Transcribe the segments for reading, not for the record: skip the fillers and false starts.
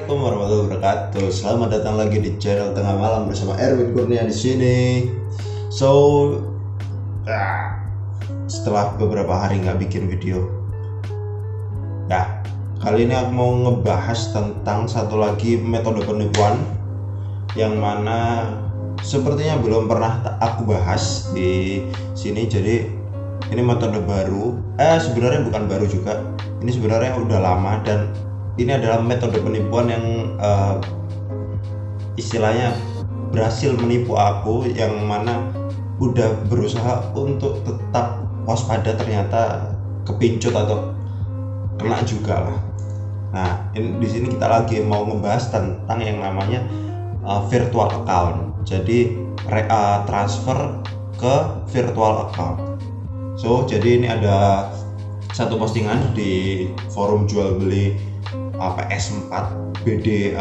Assalamualaikum warahmatullahi wabarakatuh. Selamat datang lagi di channel Tengah Malam bersama Erwin Kurnia di sini. Setelah beberapa hari nggak bikin video, kali ini aku mau ngebahas tentang satu lagi metode penipuan yang mana sepertinya belum pernah aku bahas di sini. Jadi ini metode baru. Sebenarnya bukan baru juga. Ini sebenarnya udah lama dan ini adalah metode penipuan yang istilahnya berhasil menipu aku, yang mana udah berusaha untuk tetap waspada ternyata kepincut atau kena juga lah. Nah, di sini kita lagi mau ngebahas tentang yang namanya virtual account. Jadi transfer ke virtual account. Jadi ini ada satu postingan di forum jual beli PS4 BD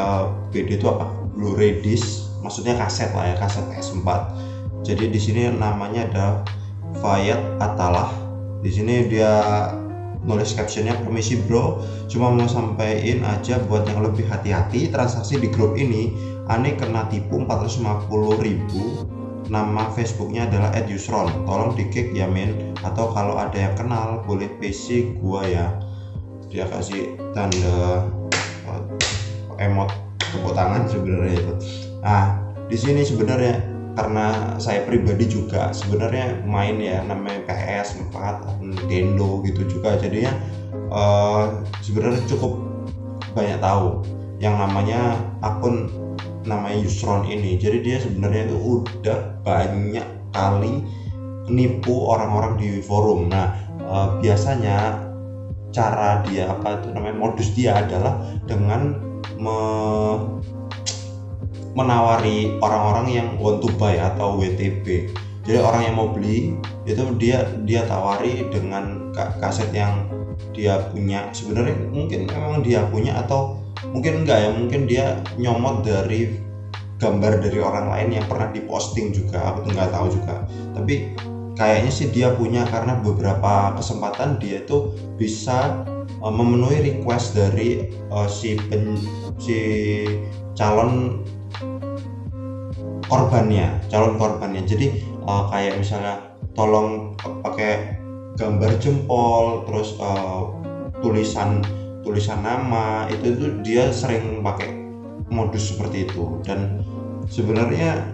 itu apa? Blu-ray disc, maksudnya kaset lah ya, kaset PS4. Jadi di sini namanya ada Fayat Atalah. Di sini dia nulis captionnya, "Permisi bro, cuma mau sampaikan aja buat yang lebih hati-hati transaksi di grup ini. Aneh kena tipu 450.000. Nama Facebooknya adalah @yusron. Tolong di-kick ya men. Atau kalau ada yang kenal boleh PC gua ya." Dia kasih tanda emot tepuk tangan sebenarnya itu. Nah, di sini sebenarnya karena saya pribadi juga sebenarnya main ya, namanya PS4, Nintendo gitu juga, jadinya sebenarnya cukup banyak tahu yang namanya akun namanya Yusron ini. Jadi dia sebenarnya itu udah banyak kali nipu orang-orang di forum. Nah, biasanya cara dia modus dia adalah dengan menawari orang-orang yang want to buy atau WTB. Jadi orang yang mau beli itu dia tawari dengan kaset yang dia punya. Sebenarnya mungkin memang dia punya atau mungkin enggak ya, mungkin dia nyomot dari gambar dari orang lain yang pernah diposting juga, aku nggak tahu juga. Tapi kayaknya sih dia punya, karena beberapa kesempatan dia itu bisa memenuhi request dari si calon korbannya. Jadi kayak misalnya tolong pakai gambar jempol, terus tulisan nama, itu dia sering pakai modus seperti itu, dan sebenarnya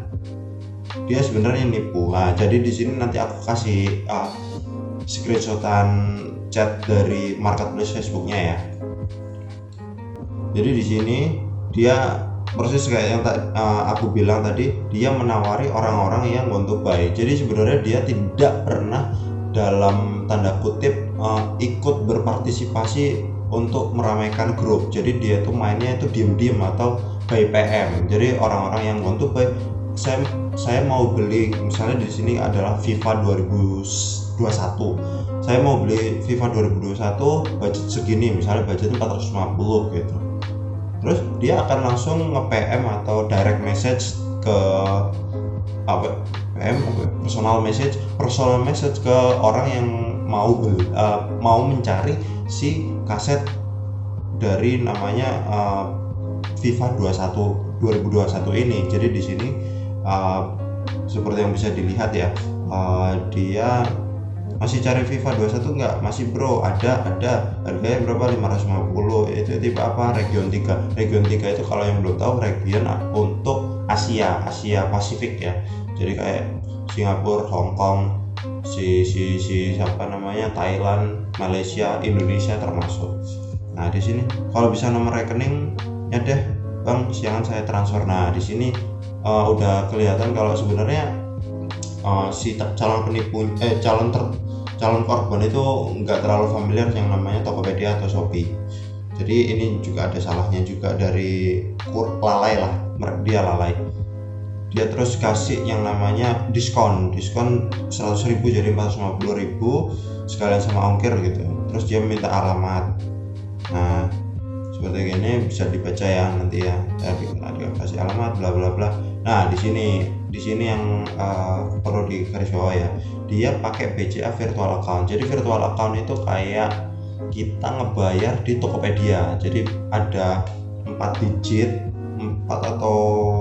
dia nipu. Nah, jadi di sini nanti aku kasih screenshotan chat dari marketplace Facebooknya ya. Jadi di sini dia proses kayak yang aku bilang tadi, dia menawari orang-orang yang want to buy. Jadi sebenarnya dia tidak pernah dalam tanda kutip ikut berpartisipasi untuk meramaikan grup. Jadi dia tuh mainnya itu diem-diem atau by PM. Jadi orang-orang yang want to buy, saya mau beli, misalnya di sini adalah FIFA 2021. Saya mau beli FIFA 2021 budget segini, misalnya budget 450 gitu. Terus dia akan langsung nge-PM atau direct message ke personal message ke orang yang mau mencari si kaset dari namanya FIFA 2021 ini. Jadi di sini seperti yang bisa dilihat ya, dia masih cari FIFA 21 enggak? Masih bro, ada harganya berapa? 550. Itu tipe apa? Region 3 itu kalau yang belum tahu, region untuk Asia Pasifik ya. Jadi kayak Singapura, Hong Kong, siapa namanya, Thailand, Malaysia, Indonesia termasuk. Nah, di sini kalau bisa nomor rekeningnya deh bang, siangan saya transfer. Nah, di sini udah kelihatan kalau sebenarnya si calon penipu calon korban itu nggak terlalu familiar yang namanya Tokopedia atau Shopee. Jadi ini juga ada salahnya juga dari lalai lah, dia lalai. Dia terus kasih yang namanya diskon 100.000 jadi 450.000 sekalian sama ongkir gitu. Terus dia minta alamat. Nah, seperti ini bisa dibaca ya nanti ya. Dia kasih alamat bla bla bla. Nah, di sini yang perlu digarisbawahi ya. Dia pakai BCA virtual account. Jadi virtual account itu kayak kita ngebayar di Tokopedia. Jadi ada 4 4 digit, 4 atau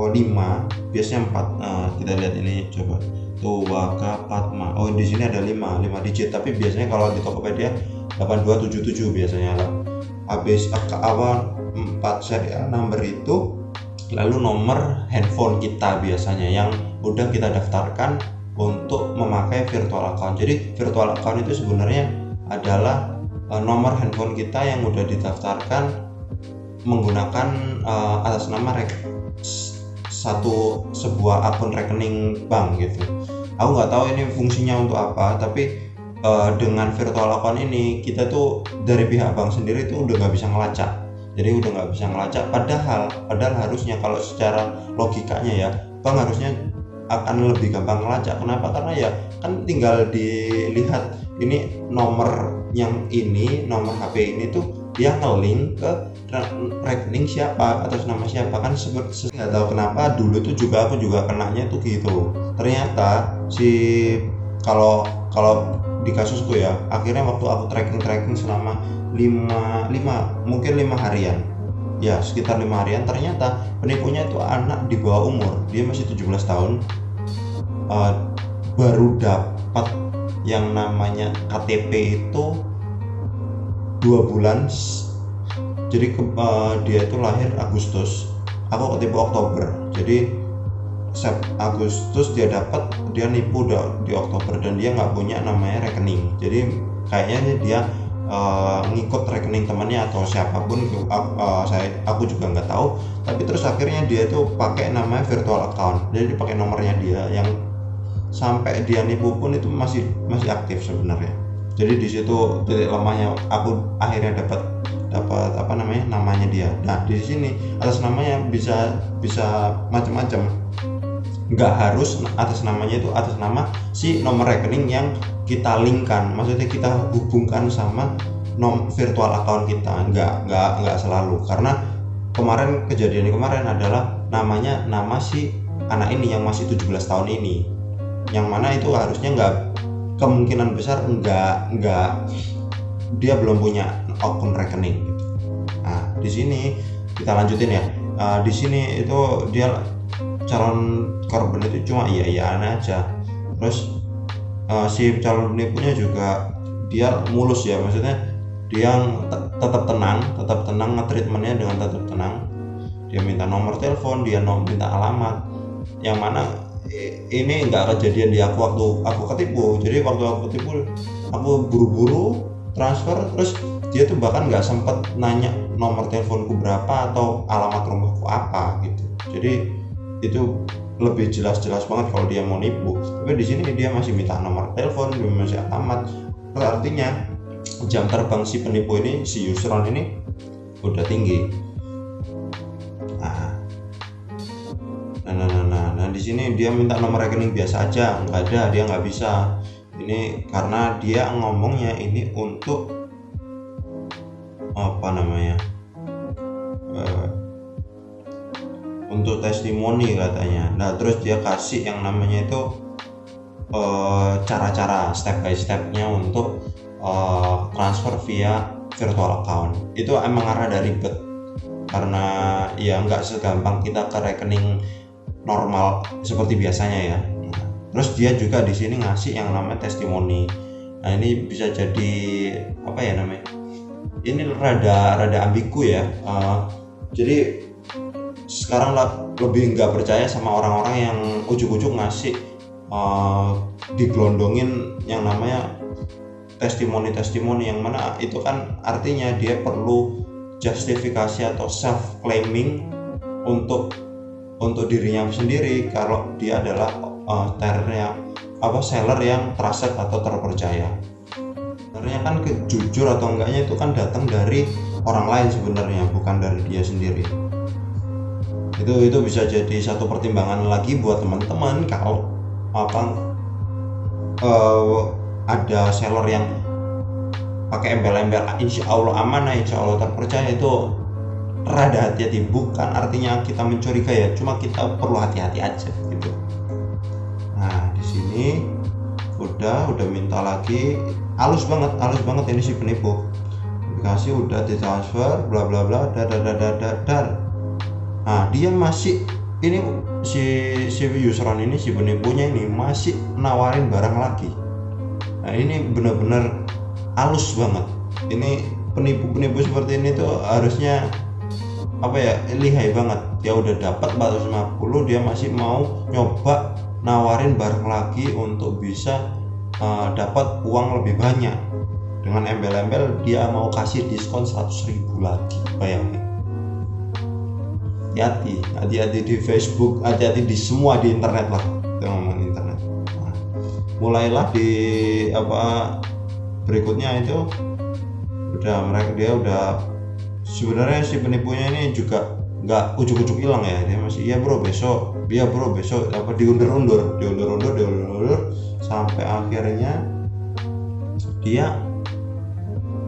5, biasanya 4. Kita lihat ini coba tuh, Waka Padma. Oh, di sini ada 5 digit, tapi biasanya kalau di Tokopedia 8277 biasanya lah. Habis awal 4 serial number itu, lalu nomor handphone kita biasanya yang udah kita daftarkan untuk memakai virtual account. Jadi virtual account itu sebenarnya adalah nomor handphone kita yang udah didaftarkan menggunakan atas nama sebuah akun rekening bank gitu. Aku nggak tahu ini fungsinya untuk apa, tapi dengan virtual account ini kita tuh dari pihak bank sendiri tuh udah nggak bisa ngelacak. Jadi udah nggak bisa ngelacak, padahal harusnya kalau secara logikanya ya, bank harusnya akan lebih gampang ngelacak. Kenapa? Karena ya kan tinggal dilihat ini nomor yang ini, nomor HP ini tuh dia nge-link ke rekening siapa, atas nama siapa. Kan nggak tahu kenapa dulu tuh aku juga kenanya tuh gitu. Ternyata kalau di kasusku ya, akhirnya waktu aku tracking selama 5 harian ya, sekitar 5 harian, ternyata penipunya itu anak di bawah umur, dia masih 17 tahun, baru dapat yang namanya KTP itu 2 bulan. Jadi dia itu lahir Agustus, aku ketipu Oktober, jadi Agustus dia nipu di Oktober, dan dia nggak punya namanya rekening. Jadi kayaknya dia ngikut rekening temannya atau siapapun, aku juga nggak tahu. Tapi terus akhirnya dia itu pakai namanya virtual account, jadi pakai nomornya dia, yang sampai dia nipu pun itu masih aktif sebenarnya. Jadi di situ titik lemahnya, aku akhirnya dapat apa namanya dia. Nah, di sini atas namanya bisa macam-macam, nggak harus atas namanya itu atas nama si nomor rekening yang kita linkkan, maksudnya kita hubungkan sama virtual account kita. Nggak selalu, karena kejadian kemarin adalah nama si anak ini yang masih 17 tahun ini, yang mana itu harusnya kemungkinan besar dia belum punya akun rekening gitu. Nah, di sini kita lanjutin ya. Di sini itu dia calon korban itu cuma iya-iyaan aja. Terus si calon penipunya juga dia mulus ya, maksudnya dia tetap tenang, nge-treatmentnya dengan tetap tenang. Dia minta nomor telepon, dia minta alamat, yang mana ini nggak kejadian di aku waktu aku ketipu. Jadi waktu aku ketipu, aku buru-buru transfer, terus dia tuh bahkan nggak sempet nanya nomor teleponku berapa atau alamat rumahku apa gitu. Jadi itu lebih jelas banget kalau dia mau nipu. Tapi di sini dia masih minta nomor telepon, dia masih alamat. Artinya jam terbang si penipu ini, si Yusron ini udah tinggi. Nah, di sini dia minta nomor rekening biasa aja, nggak ada, dia nggak bisa. Ini karena dia ngomongnya ini untuk untuk testimoni katanya. Nah, terus dia kasih yang namanya itu cara-cara step by stepnya untuk transfer via virtual account. Itu emang rada ribet, karena ya nggak segampang kita ke rekening normal seperti biasanya ya. Terus dia juga di sini ngasih yang namanya testimoni. Nah, ini bisa jadi apa ya namanya? Ini rada ambigu ya. Jadi sekarang lebih nggak percaya sama orang-orang yang ujuk-ujuk ngasih digelondongin yang namanya testimoni, yang mana itu kan artinya dia perlu justifikasi atau self claiming untuk dirinya sendiri kalau dia adalah seller yang trusted atau terpercaya. Sebenarnya kan jujur atau enggaknya itu kan datang dari orang lain sebenarnya, bukan dari dia sendiri. Itu bisa jadi satu pertimbangan lagi buat teman-teman kalau ada seller yang pakai embel-embel insya Allah amanah, insya Allah terpercaya, itu rada hati-hati. Bukan artinya kita mencurigai ya, cuma kita perlu hati-hati aja gitu. Nah, di sini udah minta lagi, halus banget ini si penipu. Dikasih udah ditransfer bla bla bla dar. Nah dia masih ini si useran ini, si penipunya ini masih nawarin barang lagi. Nah ini benar-benar halus banget. Ini penipu-penipu seperti ini tuh harusnya apa ya, lihai banget. Dia udah dapat 450, dia masih mau nyoba nawarin barang lagi untuk bisa dapat uang lebih banyak. Dengan embel-embel dia mau kasih diskon 100.000 lagi. Bayangin. Hati-hati di Facebook, hati-hati di semua di internet lah, teman-teman internet. Nah, mulailah di berikutnya itu dia udah sebenarnya si penipunya ini juga nggak ujuk-ujuk hilang ya, dia masih iya bro besok diundur sampai akhirnya dia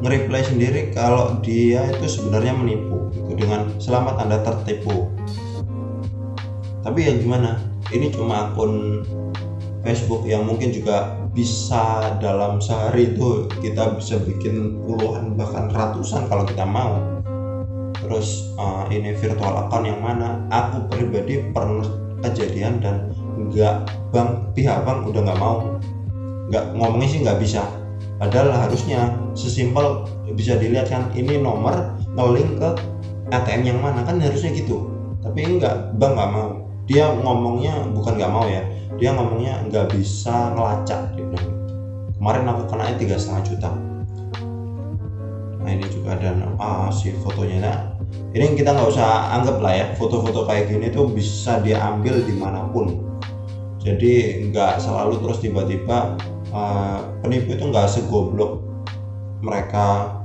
nge-reply sendiri kalau dia itu sebenarnya menipu gitu, dengan selamat Anda tertipu. Tapi ya gimana, ini cuma akun Facebook yang mungkin juga bisa dalam sehari itu kita bisa bikin puluhan bahkan ratusan kalau kita mau. Terus ini virtual account yang mana aku pribadi pernah kejadian dan pihak bank udah nggak mau, nggak ngomongnya sih nggak bisa, padahal harusnya sesimpel bisa dilihat kan ini nomor nge-link ke ATM yang mana, kan harusnya gitu. Tapi enggak, bank nggak mau. Dia ngomongnya bukan nggak mau ya, dia ngomongnya nggak bisa ngelacak, dia bilang. Kemarin aku kenanya 3,5 juta. Nah ini juga ada si fotonya. Nah ini kita nggak usah anggap lah ya, foto-foto kayak gini tuh bisa diambil dimanapun. Jadi nggak selalu terus tiba-tiba penipu itu nggak segoblok mereka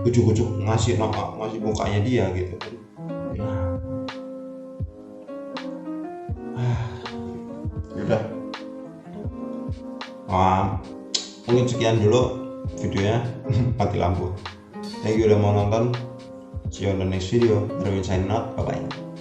ujuk-ujuk ngasih mukanya dia gitu. Udah. Mungkin sekian dulu videonya. Mati lampu. Thank you udah mau nonton. See you on the next video. Erwin sign out. Bye bye.